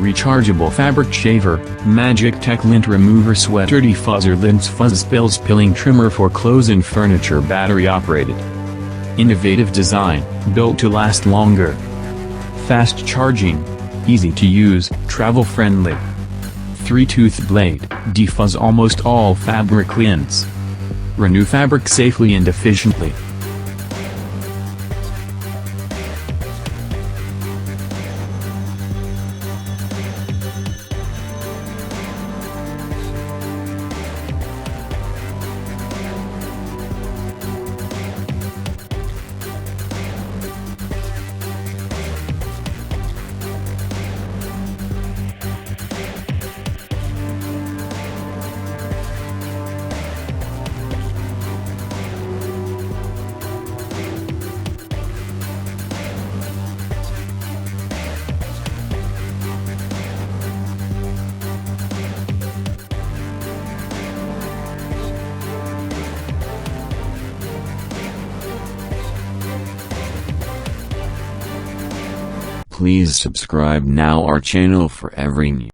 Rechargeable fabric shaver, Magictec Lint remover sweater defuzzer Lint's fuzz spills pilling trimmer for clothes and furniture battery operated. Innovative design, built to last longer. Fast charging, easy to use, travel friendly. 3-tooth blade, defuzz almost all fabric lints. Renew fabric safely and efficiently. Please subscribe now our channel for every new